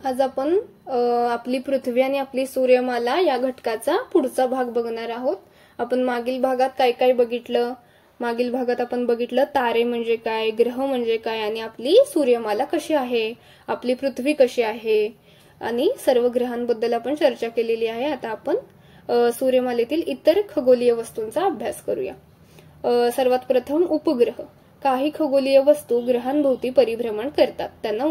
आज आपण आपली पृथ्वी आणि आपली सूर्यमाला या घटकाचा पुढचा भाग बघणार आहोत। आपण मागील भागात काय काय बघितलं, मागील भागात आपण बघितलं तारे म्हणजे काय, ग्रह म्हणजे काय आणि आपली सूर्यमाला कशी आहे, आपली पृथ्वी कशी आहे आणि सर्व ग्रहांबद्दल आपण चर्चा केलेली आहे। आता आपण सूर्यमालेतील इतर खगोलीय वस्तूंचा अभ्यास करूया। सर्वात प्रथम उपग्रह। काही खगोलीय वस्तू ग्रहांभोवती परिभ्रमण करतात, त्यांना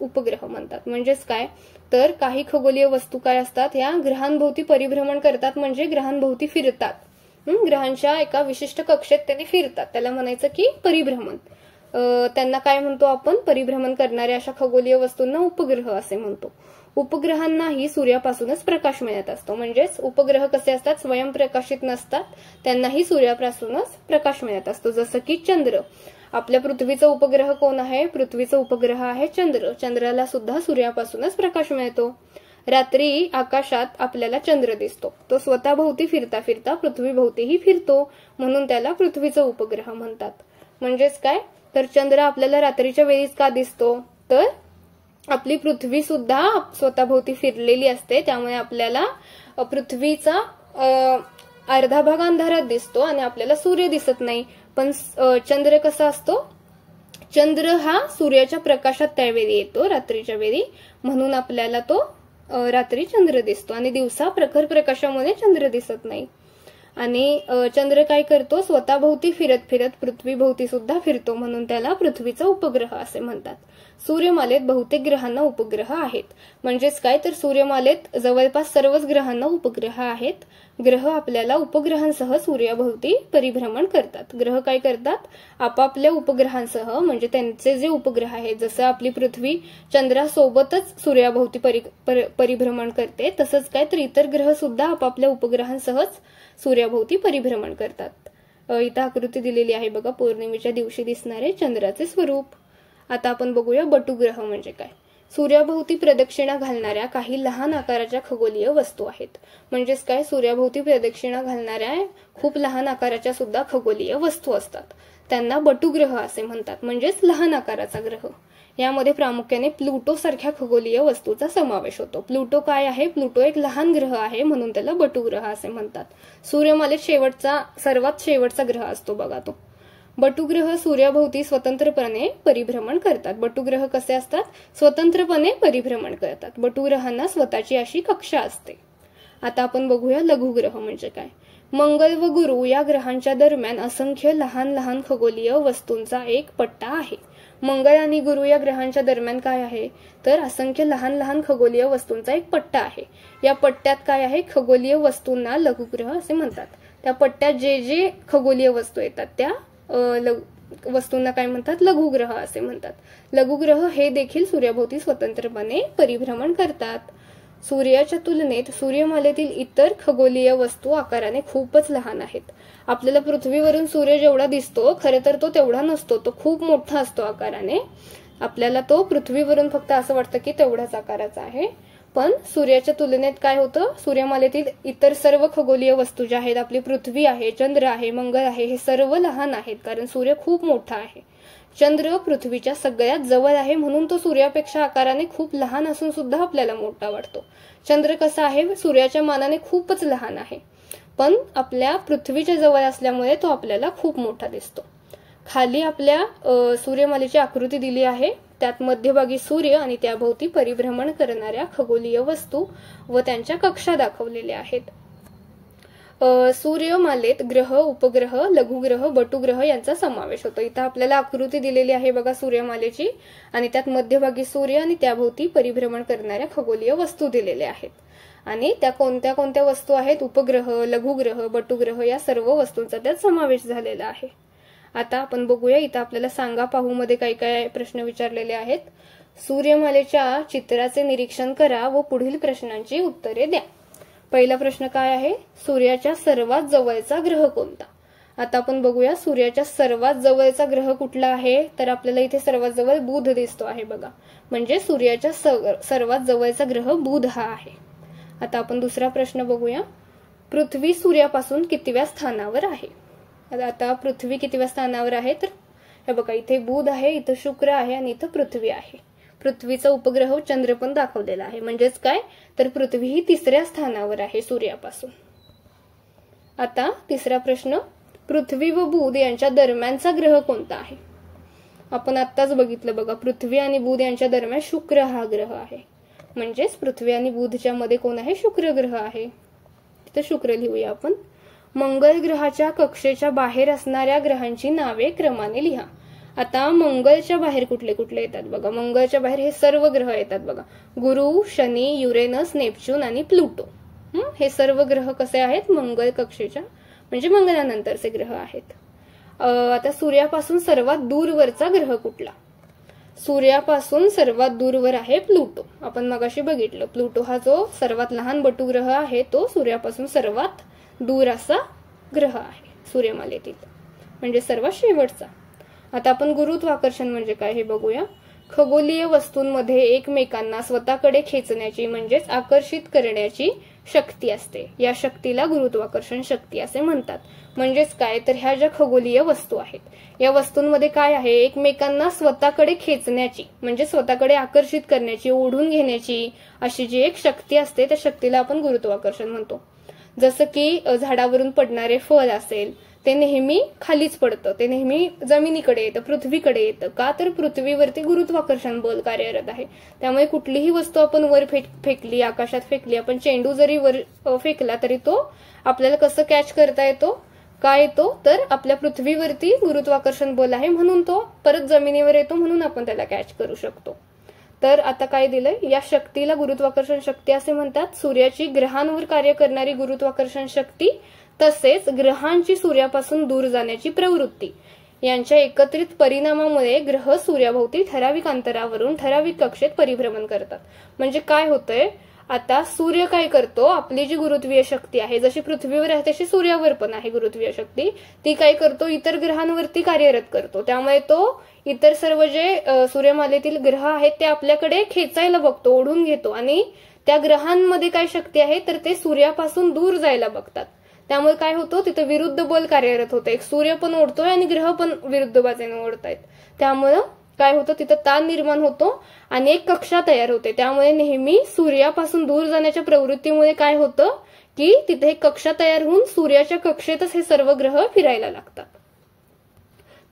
उपग्रह म्हणतात। म्हणजेच काय तर काही खगोलीय वस्तू काय असतात, ह्या ग्रहांभोवती परिभ्रमण करतात म्हणजे ग्रहांभोवती फिरतात। ग्रहांच्या एका विशिष्ट कक्षेत त्यांनी फिरतात, त्याला म्हणायचं की परिभ्रमण। त्यांना काय म्हणतो आपण, परिभ्रमण करणाऱ्या अशा खगोलीय वस्तूंना उपग्रह असे म्हणतो। उपग्रहांनाही सूर्यापासूनच प्रकाश मिळत असतो, म्हणजेच उपग्रह कसे असतात, स्वयंप्रकाशित नसतात, त्यांनाही सूर्यापासूनच प्रकाश मिळत असतो। जसं की चंद्र, आपल्या पृथ्वीचा उपग्रह कोण आहे, पृथ्वीचा उपग्रह आहे चंद्र। चंद्राला सुद्धा सूर्यापासूनच प्रकाश मिळतो। रात्री आकाशात आपल्याला चंद्र दिसतो, तो स्वतःभोवती फिरता फिरता पृथ्वीभोवतीही फिरतो, म्हणून त्याला पृथ्वीचा उपग्रह म्हणतात। म्हणजेच काय तर चंद्र आपल्याला रात्रीच्या वेळीच का दिसतो, तर आपली पृथ्वी सुद्धा स्वतःभोवती फिरलेली असते, त्यामुळे आपल्याला पृथ्वीचा अर्धा भाग अंधारात दिसतो आणि आपल्याला सूर्य दिसत नाही। पण चंद्र कसा असतो, चंद्र हा सूर्याच्या प्रकाशात त्यावेळी येतो रात्रीच्या वेळी, म्हणून आपल्याला तो रात्री चंद्र दिसतो आणि दिवसा प्रखर प्रकाशामुळे चंद्र दिसत नाही। आणि चंद्र काय करतो, स्वतःभोवती फिरत फिरत पृथ्वीभोवती सुद्धा फिरतो, म्हणून त्याला पृथ्वीचा उपग्रह असे म्हणतात। सूर्यमालेत बहुतेक ग्रहांना उपग्रह आहेत। म्हणजेच काय तर सूर्यमालेत जवळपास सर्वच ग्रहांना उपग्रह आहेत। ग्रह आपल्याला उपग्रहांसह सूर्याभोवती परिभ्रमण करतात। ग्रह काय करतात, आपापल्या उपग्रहांसह, म्हणजे त्यांचे जे उपग्रह आहेत, जसं आपली पृथ्वी चंद्रासोबतच सूर्याभोवती परिभ्रमण करते, तसंच काय तर इतर ग्रह सुद्धा आपापल्या उपग्रहांसहच सूर्याभोवती परिभ्रमण करतात। इथं आकृती दिलेली आहे बघा, पौर्णिमेच्या दिवशी दिसणारे चंद्राचे स्वरूप। आता आपण बघूया बटुग्रह म्हणजे काय। सूर्याभोवती प्रदक्षिणा घालणाऱ्या काही लहान आकाराच्या खगोलीय वस्तू आहेत। म्हणजेच काय, सूर्याभोवती प्रदक्षिणा घालणाऱ्या खूप लहान आकाराच्या सुद्धा खगोलीय वस्तू असतात, त्यांना बटुग्रह असे म्हणतात, म्हणजेच लहान आकाराचा ग्रह। यामध्ये प्रामुख्याने प्लुटो सारख्या खगोलीय वस्तूचा समावेश होतो। प्लुटो काय आहे, प्लुटो एक लहान ग्रह आहे, म्हणून त्याला बटुग्रह असे म्हणतात। सूर्यमालेत सर्वात शेवटचा ग्रह असतो बघा तो। बटुग्रह सूर्याभोवती स्वतंत्रपणे परिभ्रमण करतात। बटुग्रह कसे असतात, स्वतंत्रपणे परिभ्रमण करतात। बटुग्रहांना स्वतःची अशी कक्षा असते। आता आपण बघूया लघुग्रह म्हणजे काय। मंगळ व गुरु या ग्रहांच्या दरम्यान असंख्य लहान लहान खगोलीय वस्तूंचा एक पट्टा आहे। मंगळ आणि गुरु या ग्रहांच्या दरम्यान काय आहे, तर असंख्य लहान लहान खगोलीय वस्तूंचा एक पट्टा आहे। या पट्ट्यात काय आहे, खगोलीय वस्तूंना लघुग्रह असे म्हणतात। त्या पट्ट्यात जे जे खगोलीय वस्तू येतात त्या वस्तूंना काय म्हणतात, लघुग्रह असे म्हणतात। लघुग्रह हे देखील सूर्याभोवती स्वतंत्रपणे परिभ्रमण करतात। सूर्याच्या तुलनेत सूर्यमालेतील इतर खगोलीय वस्तू आकाराने खूपच लहान आहेत। आपल्याला पृथ्वीवरून सूर्य जेवढा दिसतो, खरं तर तो तेवढा नसतो, तो खूप मोठा असतो आकाराने। आपल्याला तो पृथ्वीवरून फक्त असं वाटतं की तेवढाच आकाराचा आहे, पण सूर्याच्या तुलनेत काय होतं, सूर्यमालेतील इतर सर्व खगोलीय वस्तू ज्या आहेत, आपली पृथ्वी आहे, चंद्र आहे, मंगळ आहे, हे सर्व लहान आहेत, कारण सूर्य खूप मोठा आहे। चंद्र पृथ्वीच्या सगळ्यात जवळ आहे, म्हणून तो सूर्यापेक्षा आकाराने खूप लहान असून सुद्धा आपल्याला मोठा वाटतो। चंद्र कसा आहे, सूर्याच्या मानाने खूपच लहान आहे, पण आपल्या पृथ्वीच्या जवळ असल्यामुळे तो आपल्याला खूप मोठा दिसतो। खाली आपल्या सूर्यमालेची आकृती दिली आहे, त्यात मध्यभागी सूर्य आणि त्याभोवती परिभ्रमण करणाऱ्या खगोलीय वस्तू व त्यांच्या कक्षा दाखवलेल्या आहेत। सूर्यमालेत ग्रह, उपग्रह, लघुग्रह, बटुग्रह यांचा समावेश होतो। इथं आपल्याला आकृती दिलेली आहे बघा सूर्यमालेची, आणि त्यात मध्यभागी सूर्य आणि त्याभोवती परिभ्रमण करणाऱ्या खगोलीय वस्तू दिलेल्या आहेत। आणि त्या कोणत्या कोणत्या वस्तू आहेत, उपग्रह, लघुग्रह, बटुग्रह या सर्व वस्तूंचा त्यात समावेश झालेला आहे। आता आपण बघूया, इथं आपल्याला सांगा पाहू मध्ये काय काय प्रश्न विचारलेले आहेत। सूर्यमालेच्या चित्राचे निरीक्षण करा व पुढील प्रश्नांची उत्तरे द्या। पहिला प्रश्न काय आहे, सूर्याच्या सर्वात जवळचा ग्रह कोणता। आता आपण बघूया सूर्याच्या सर्वात जवळचा ग्रह कुठला आहे, तर आपल्याला इथे सर्वात जवळ बुध दिसतो आहे बघा, म्हणजे सूर्याच्या सर्वात जवळचा ग्रह बुध हा आहे। आता आपण दुसरा प्रश्न बघूया, पृथ्वी सूर्यापासून कितव्या स्थानावर आहे। आता पृथ्वी कितव्या स्थानावर आहे, तर हे बघा इथे बुध आहे, इथं शुक्र आहे आणि इथं पृथ्वी आहे। पृथ्वीचा उपग्रह चंद्र पण दाखवलेला आहे. म्हणजेच काय, तर पृथ्वी ही 3ऱ्या स्थानावर आहे सूर्यापासून. आता तिसरा प्रश्न, पृथ्वी व बुध यांच्या दरम्यानचा ग्रह कोणता आहे? आपण आत्ताच बघितलं बघा, पृथ्वी आणि बुध यांच्या दरम्यान शुक्र हा ग्रह आहे. म्हणजेच पृथ्वी आणि बुधच्या मध्ये कोण आहे? शुक्र ग्रह आहे. तर शुक्र लिहूया आपण. मंगळ ग्रहाच्या कक्षेच्या बाहेर असणाऱ्या ग्रहांची नावे क्रमाने लिहा. आता मंगळच्या बाहेर कुठले कुठले येतात बघा. मंगळच्या बाहेर हे सर्व ग्रह येतात बघा. गुरु, शनी, युरेनस, नेपच्यून आणि प्लुटो. हे सर्व ग्रह कसे आहेत? मंगळ कक्षेच्या म्हणजे मंगळानंतरचे ग्रह आहेत. आता सूर्यापासून सर्वात दूरवरचा ग्रह कुठला? सूर्यापासून सर्वात दूरवर आहे प्लुटो. आपण मगाशी बघितलं, प्लुटो हा जो सर्वात लहान बटू ग्रह आहे तो सूर्यापासून सर्वात दूर असा ग्रह आहे सूर्यमालेतील, म्हणजे सर्वात शेवटचा. आता आपण गुरुत्वाकर्षण म्हणजे काय हे बघूया. खगोलीय वस्तूंमध्ये एकमेकांना स्वतःकडे खेचण्याची म्हणजेच आकर्षित करण्याची शक्ती असते. या शक्तीला गुरुत्वाकर्षण शक्ती असे म्हणतात. म्हणजेच काय, तर ह्या ज्या खगोलीय वस्तू आहेत या वस्तूंमध्ये काय आहे? एकमेकांना स्वतःकडे खेचण्याची म्हणजे स्वतःकडे आकर्षित करण्याची, ओढून घेण्याची अशी जी एक शक्ती असते त्या शक्तीला आपण गुरुत्वाकर्षण म्हणतो. जसं की झाडावरून पडणारे फळ असेल ते नेहमी खालीच पडतं, ते नेहमी जमिनीकडे येतं, पृथ्वीकडे येतं. का, तर पृथ्वीवरती गुरुत्वाकर्षण बल कार्यरत आहे. त्यामुळे कुठलीही वस्तू आपण वर फेकली, आकाशात फेकली, आपण चेंडू जरी वर फेकला तरी तो आपल्याला कसं कॅच करता येतो? काय येतो? तर आपल्या पृथ्वीवरती गुरुत्वाकर्षण बल आहे म्हणून तो परत जमिनीवर येतो, म्हणून आपण त्याला कॅच करू शकतो. तर आता काय दिलंय? या शक्तीला गुरुत्वाकर्षण शक्ती असे म्हणतात. सूर्याची ग्रहांवर कार्य करणारी गुरुत्वाकर्षण शक्ती तसेच ग्रहांची सूर्यापासून दूर जाण्याची प्रवृत्ती यांच्या एकत्रित परिणामामुळे ग्रह सूर्याभोवती ठराविक अंतरावरून ठराविक कक्षेत परिभ्रमण करतात. म्हणजे काय होतंय, आता सूर्य काय करतो? आपली जी गुरुत्वीय शक्ती आहे, जशी पृथ्वीवर आहे तशी सूर्यावर पण आहे गुरुत्वीय शक्ती, ती काय करतो? इतर ग्रहांवरती कार्यरत करतो. त्यामुळे तो इतर सर्व जे सूर्यमालेतील ग्रह आहेत ते आपल्याकडे खेचायला बघतो, ओढून घेतो. आणि त्या ग्रहांमध्ये काय शक्ती आहे, तर ते सूर्यापासून दूर जायला बघतात. त्यामुळे काय होतं? तिथं विरुद्ध बल कार्यरत होतं. एक सूर्य पण ओढतोय आणि ग्रह पण विरुद्ध बाजूने ओढतायत. त्यामुळं काय होतं? तिथं ताण निर्माण होतो आणि एक कक्षा तयार होते. त्यामुळे नेहमी सूर्यापासून दूर जाण्याच्या प्रवृत्तीमुळे काय होतं की तिथे एक कक्षा तयार होऊन सूर्याच्या कक्षेतच हे सर्व ग्रह फिरायला लागतात.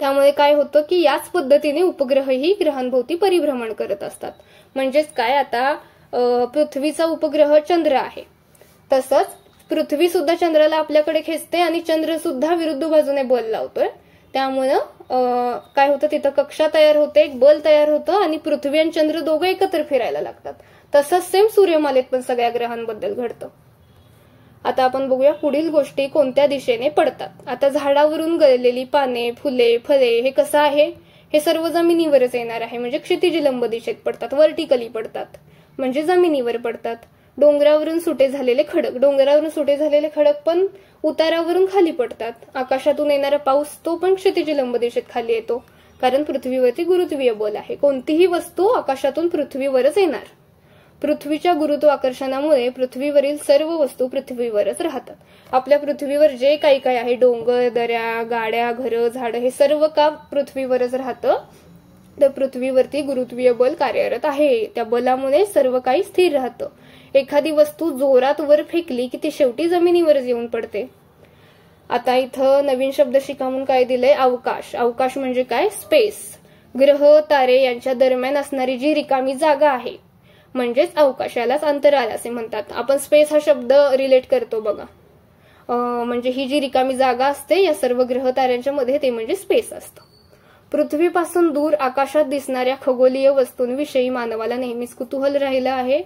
त्यामुळे काय होतं की याच पद्धतीने उपग्रहही ग्रहांभोवती परिभ्रमण करत असतात. म्हणजेच काय, आता पृथ्वीचा उपग्रह चंद्र आहे, तसंच पृथ्वी सुद्धा चंद्राला आपल्याकडे खेचते आणि चंद्र सुद्धा विरुद्ध बाजूने बल लावतोय. त्यामुळं काय होतं? तिथं कक्षा तयार होते, एक बल तयार होतं आणि पृथ्वी आणि चंद्र दोघं एकत्र फिरायला लागतात. तसंच सेम सूर्यमालेत पण सगळ्या ग्रहांबद्दल घडतं. आता आपण बघूया पुढील गोष्टी कोणत्या दिशेने पडतात. आता झाडावरून गळलेली पाने, फुले, फळे हे कसं आहे? हे सर्व जमिनीवरच येणार आहे. म्हणजे क्षितिज लंब दिशेत पडतात, वर्टिकली पडतात, म्हणजे जमिनीवर पडतात. डोंगरावरून सुटे झालेले खडक पण उतारावरून खाली पडतात. आकाशातून येणारा पाऊस तो पण क्षितिज लंब दिशेत खाली येतो, कारण पृथ्वीवरती गुरुत्वीय बल आहे. कोणतीही वस्तू आकाशातून पृथ्वीवरच येणार. पृथ्वीच्या गुरुत्वाकर्षणामुळे पृथ्वीवरील सर्व वस्तू पृथ्वीवरच राहतात. आपल्या पृथ्वीवर जे काही काय आहे, डोंगर, दऱ्या, गाड्या, घरं, झाडं, हे सर्व का पृथ्वीवरच राहतं? तर पृथ्वीवरती गुरुत्वीय बल कार्यरत आहे. त्या बलामुळे सर्व काही स्थिर राहतं. एखादी वस्तू जोरात वर फेकली की ती शेवटी जमिनीवरच येऊन पडते. आता इथं नवीन शब्द शिका म्हणून काय दिलंय? अवकाश. अवकाश म्हणजे काय? स्पेस. ग्रह, तारे यांच्या दरम्यान असणारी जी रिकामी जागा आहे म्हणजेच अवकाशालाच अंतराळ असे म्हणतात. आपण स्पेस हा शब्द रिलेट करतो बघा. म्हणजे ही जी रिकामी जागा असते या सर्व ग्रह ताऱ्यांच्या मध्ये ते म्हणजे स्पेस असतं. पृथ्वीपासून दूर आकाशात दिसणाऱ्या खगोलीय वस्तूंविषयी मानवाला नेहमीच कुतूहल राहिलं आहे.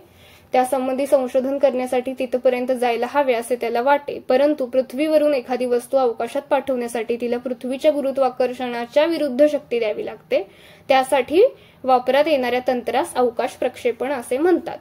त्यासंबंधी संशोधन करण्यासाठी तिथपर्यंत जायला हवे असे त्याला वाटे. परंतु पृथ्वीवरून एखादी वस्तू अवकाशात पाठवण्यासाठी तिला पृथ्वीच्या गुरुत्वाकर्षणाच्या विरुद्ध शक्ती द्यावी लागते. त्यासाठी वापरात येणाऱ्या तंत्रास अवकाश प्रक्षेपण असे म्हणतात.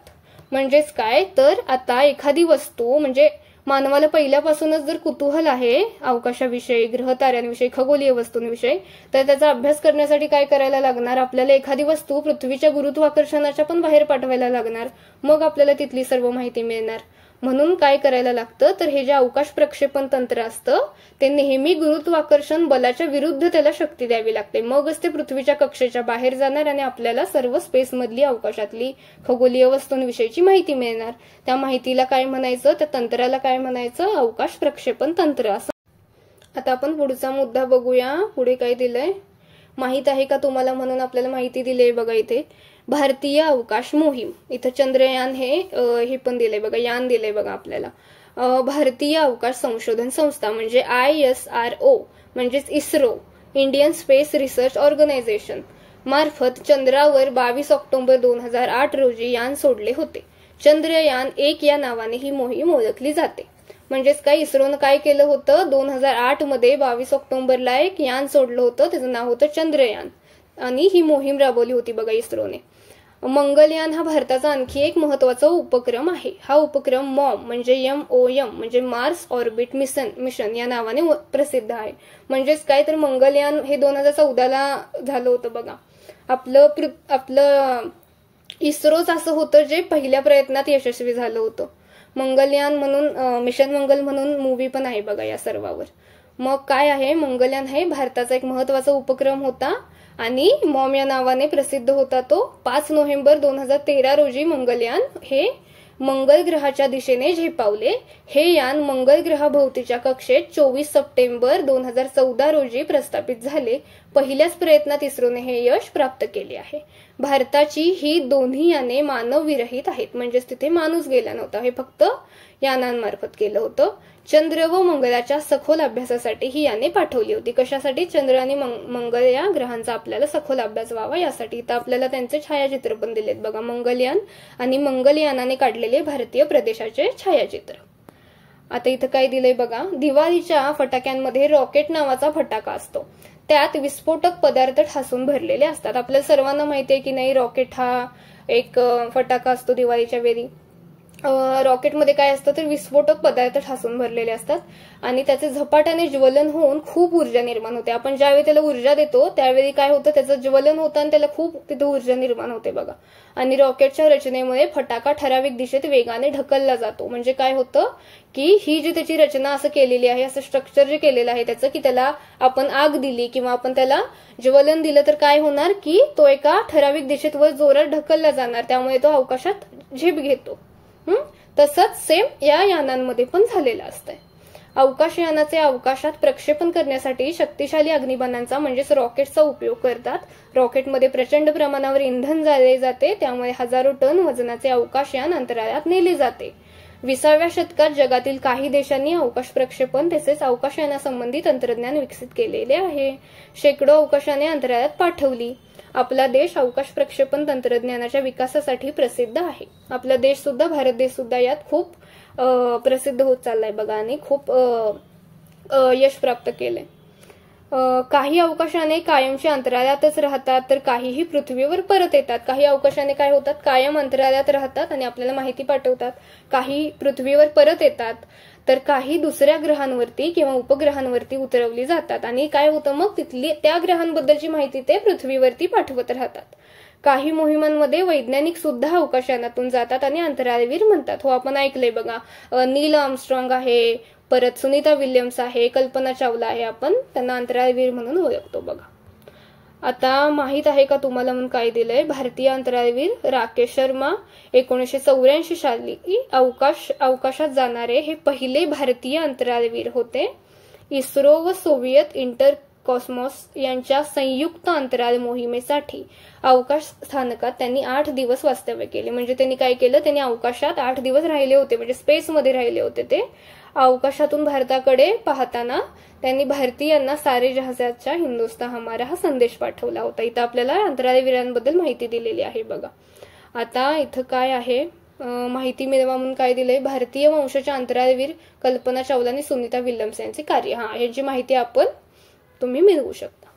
म्हणजेच काय, तर आता एखादी वस्तू म्हणजे मानवाला पहिल्यापासूनच जर कुतूहल आहे अवकाशाविषयी, ग्रहताऱ्यांविषयी, खगोलीय वस्तूंविषयी, तर त्याचा अभ्यास करण्यासाठी काय करायला लागणार? आपल्याला एखादी वस्तू पृथ्वीच्या गुरुत्वाकर्षणाच्या पण बाहेर पाठवायला लागणार. मग आपल्याला तिथली सर्व माहिती मिळणार. म्हणून काय करायला लागतं तर हे जे अवकाश प्रक्षेपण तंत्र असतं ते नेहमी गुरुत्वाकर्षण बलाच्या विरुद्ध त्याला शक्ती द्यावी लागते, मगच ते पृथ्वीच्या कक्षेच्या बाहेर जाणार आणि आपल्याला सर्व स्पेसमधली अवकाशातली खगोलीय वस्तूंविषयीची माहिती मिळणार. त्या माहितीला काय म्हणायचं, त्या तंत्राला काय म्हणायचं, अवकाश प्रक्षेपण तंत्र असं. आता आपण पुढचा मुद्दा बघूया. पुढे काय दिलंय, माहित आहे का तुम्हाला म्हणून आपल्याला माहिती दिली आहे बघा इथे. भारतीय अवकाश मोहीम, इथं चंद्रयान हे पण दिलंय बघा, यान दिलंय बघा आपल्याला. भारतीय अवकाश संशोधन संस्था म्हणजे ISRO म्हणजेच ISRO, Indian Space Research Organisation मार्फत चंद्रावर 22 ऑक्टोबर 2008 रोजी यान सोडले होते. चंद्रयान 1 या नावाने ही मोहीम ओळखली जाते. म्हणजेच काय, इस्रोनं काय केलं होतं, 2008 मध्ये 22 ऑक्टोबरला एक यान सोडलं होतं, त्याचं नाव होतं चंद्रयान, आणि ही मोहीम राबवली होती बघा इस्रोने. मंगलयान हा भारताचा आणखी एक महत्वाचा उपक्रम आहे. हा उपक्रम मॉम म्हणजे MOM म्हणजे मार्स ऑर्बिट मिशन या नावाने प्रसिद्ध आहे. म्हणजेच काय तर मंगलयान हे 2014ला झालं होतं बघा. आपलं इस्रोच असं होतं जे पहिल्या प्रयत्नात यशस्वी झालं होतं. मंगलयान म्हणून मिशन मंगल म्हणून मूवी पण आहे बघा या सर्वावर. मग काय आहे, मंगलयान हे भारताचा एक महत्वाचा उपक्रम होता आणि मॉम या नावाने प्रसिद्ध होता तो. 5 नोव्हेंबर 2013 रोजी मंगलयान हे मंगल ग्रहाच्या दिशेने झेपावले. हे यान मंगल ग्रहाभोवतीच्या कक्षेत 24 सप्टेंबर 2014 रोजी प्रस्थापित झाले. पहिल्याच प्रयत्नात इस्रोने हे यश प्राप्त केले आहे. भारताची ही दोन्ही याने मानवविरहित आहेत, म्हणजेच तिथे माणूस गेला नव्हता, हे फक्त यानांमार्फत केलं होतं. चंद्र व मंगळाच्या सखोल अभ्यासासाठी ही याने पाठवली होती. कशासाठी, चंद्र आणि मंगळ या ग्रहांचा आपल्याला सखोल अभ्यास व्हावा यासाठी. तर आपल्याला त्यांचे छायाचित्र पण दिलेत बघा, मंगलयान आणि मंगलयानाने काढलेले भारतीय प्रदेशाचे छायाचित्र. आता इथं काय दिलंय बघा, दिवाळीच्या फटाक्यांमध्ये रॉकेट नावाचा फटाका असतो. त्यात विस्फोटक पदार्थ ठासून भरलेले असतात. आपल्याला सर्वांना माहिती आहे की नाही, रॉकेट हा एक फटाका असतो दिवाळीच्या वेळी. रॉकेटमध्ये काय असतं तर विस्फोटक पदार्थ ठासून भरलेले असतात आणि त्याचे झपाट्याने ज्वलन होऊन खूप ऊर्जा निर्माण होते. आपण ज्यावेळी त्याला ऊर्जा देतो त्यावेळी काय होतं, त्याचं ज्वलन होतं आणि त्याला खूप तिथे ऊर्जा निर्माण होते बघा. आणि रॉकेटच्या रचनेमुळे फटाका ठराविक दिशेत वेगाने ढकलला जातो. म्हणजे काय होतं की ही जी त्याची रचना असं केलेली आहे, असं स्ट्रक्चर जे केलेलं आहे त्याचं, की त्याला आपण आग दिली किंवा आपण त्याला ज्वलन दिलं तर काय होणार की तो एका ठराविक दिशेत वर जोरात ढकलला जाणार, त्यामुळे तो अवकाशात झेप घेतो. तसंच सेम या यानांमध्ये पण झालेलं असतंय. अवकाशयानाचे अवकाशात प्रक्षेपण करण्यासाठी शक्तिशाली अग्निबाणांचा म्हणजेच रॉकेटचा उपयोग करतात. रॉकेटमध्ये प्रचंड प्रमाणावर इंधन जाळले जाते, त्यामुळे हजारो टन वजनाचे अवकाशयान अंतराळात नेले जाते. 20व्या शतकात जगातील काही देशांनी अवकाश प्रक्षेपण तसेच अवकाशयानासंबंधी तंत्रज्ञान विकसित केलेले आहे. शेकडो अवकाशयाने अंतराळात पाठवली. आपला देश अवकाश प्रक्षेपण तंत्रज्ञानाच्या विकासासाठी प्रसिद्ध आहे. आपला देश सुद्धा, भारत देश सुद्धा यात खूप प्रसिद्ध होत चाललाय बघा आणि खूप यश प्राप्त केलंय. काही अवकाशाने कायमचे अंतराळातच राहतात तर काहीही पृथ्वीवर परत येतात. काही अवकाशाने काय होतात, कायम अंतराळात राहतात आणि आपल्याला माहिती पाठवतात. काही पृथ्वीवर परत येतात तर काही दुसऱ्या ग्रहांवरती किंवा उपग्रहांवरती उतरवली जातात आणि काय होतं मग तिथली त्या ग्रहांबद्दलची माहिती ते पृथ्वीवरती पाठवत राहतात. काही मोहिमांमध्ये वैज्ञानिक सुद्धा अवकाशयानातून जातात आणि अंतराळवीर म्हणतात. हो, आपण ऐकलंय बघा, नील आर्मस्ट्रॉंग आहे, परत सुनीता विल्यम्स आहे, कल्पना चावला आहे, आपण त्यांना अंतराळवीर म्हणून ओळखतो बघा. आता माहित आहे का तुम्हाला म्हणून काय दिलंय, भारतीय अंतराळवीर राकेश शर्मा 1984 साली अवकाशात जाणारे हे पहिले भारतीय अंतराळवीर होते. इस्रो व सोव्हिएत इंटर कॉस्मॉस यांच्या संयुक्त अंतराळ मोहिमेसाठी अवकाश स्थानकात त्यांनी 8 दिवस वास्तव्य केले. म्हणजे त्यांनी काय केलं, त्यांनी अवकाशात 8 दिवस राहिले होते, म्हणजे स्पेसमध्ये राहिले होते. ते अवकाशातून भारताकडे पाहताना त्यांनी भारतीयांना सारे जहाजाचा हिंदुस्तान हमारा हा संदेश पाठवला होता. इथं आपल्याला अंतराळवीरांबद्दल माहिती दिलेली आहे बघा. आता इथं काय आहे, माहिती मिळवा म्हणून काय दिलंय, भारतीय वंशाच्या अंतराळवीर कल्पना चावला आणि सुनीता विल्यम्स यांचे कार्य. यांची माहिती आपण तुम्ही मिळवू शकता.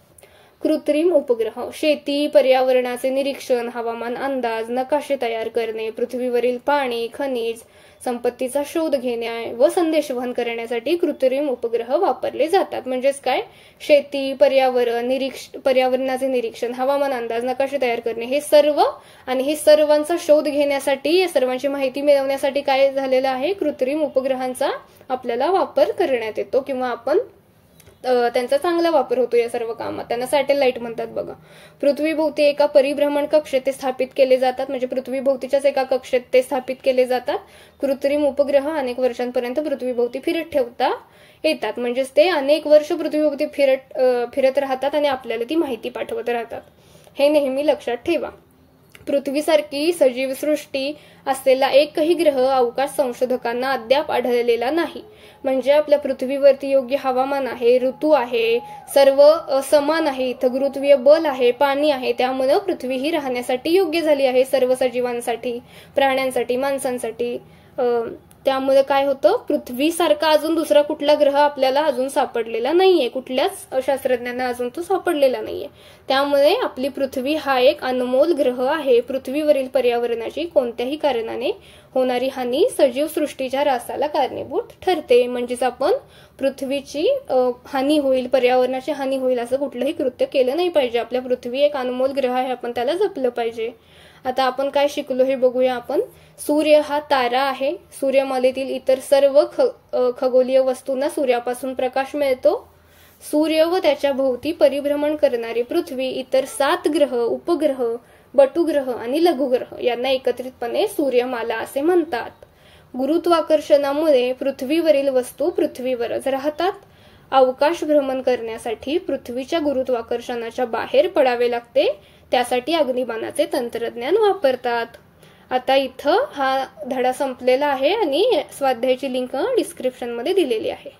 कृत्रिम उपग्रह, शेती, पर्यावरणाचे निरीक्षण, हवामान अंदाज, नकाशे तयार करणे, पृथ्वीवरील पाणी, खनिज संपत्तीचा शोध घेणे व संदेशवहन करण्यासाठी कृत्रिम उपग्रह वापरले जातात. म्हणजेच काय, शेती, पर्यावरणाचे निरीक्षण, हवामान अंदाज, नकाशे तयार करणे हे सर्व, आणि हे सर्वांचा शोध घेण्यासाठी, या सर्वांची माहिती मिळवण्यासाठी काय झालेलं आहे, कृत्रिम उपग्रहांचा आपल्याला वापर करण्यात येतो, किंवा आपण त्यांचा चांगला वापर होतो या सर्व कामात. त्यांना सॅटेलाइट म्हणतात बघा. पृथ्वीभोवती एका परिभ्रमण कक्षेत ते स्थापित केले जातात, म्हणजे पृथ्वीभोवतीच्याच एका कक्षेत ते स्थापित केले जातात. कृत्रिम उपग्रह अनेक वर्षांपर्यंत पृथ्वीभोवती ठेवता येतात, म्हणजेच ते अनेक वर्ष पृथ्वीभोवती फिरत राहतात आणि आपल्याला ती माहिती पाठवत राहतात. हे नेहमी लक्षात ठेवा. पृथ्वीसारखी सजीव सृष्टी असलेला एकही ग्रह अवकाश संशोधकांना अद्याप आढळलेला नाही. म्हणजे आपल्या पृथ्वीवरती योग्य हवामान आहे, ऋतू आहे, सर्व समान आहे, इथं गुरुत्वीय बल आहे, पाणी आहे, त्यामुळे पृथ्वी ही राहण्यासाठी योग्य झाली आहे, सर्व सजीवांसाठी, प्राण्यांसाठी, माणसांसाठी. त्यामुळे काय होतं, पृथ्वीसारखा अजून दुसरा कुठला ग्रह आपल्याला अजून सापडलेला नाहीये, कुठल्याच शास्त्रज्ञांना अजून तो सापडलेला नाहीये. त्यामुळे आपली पृथ्वी हा एक अनमोल ग्रह आहे. पृथ्वीवरील पर्यावरणाची कोणत्याही कारणाने होणारी हानी सजीव सृष्टीच्या ऱ्हासाला कारणीभूत ठरते. म्हणजेच आपण पृथ्वीची हानी होईल, पर्यावरणाची हानी होईल असं कुठलंही कृत्य केलं नाही पाहिजे. आपल्या पृथ्वी एक अनमोल ग्रह आहे, आपण त्याला जपलं पाहिजे. आता आपण काय शिकलो हे बघूया आपण. सूर्य हा तारा आहे. सूर्यमालेतील इतर सर्व खगोलीय वस्तूंना सूर्यापासून प्रकाश मिळतो. सूर्य व त्याच्या भोवती परिभ्रमण करणारी पृथ्वी, इतर 7 ग्रह, उपग्रह, बटुग्रह आणि लघुग्रह यांना एकत्रितपणे सूर्यमाला असे म्हणतात. गुरुत्वाकर्षणामुळे पृथ्वीवरील वस्तू पृथ्वीवरच राहतात. अवकाश भ्रमण करण्यासाठी पृथ्वीच्या गुरुत्वाकर्षणाच्या बाहेर पडावे लागते. त्यासाठी अग्निबाणाचे तंत्रज्ञान वापरतात. आता इथं हा धडा संपलेला आहे आणि स्वाध्यायाची लिंक डिस्क्रिप्शन मध्ये दिलेली आहे.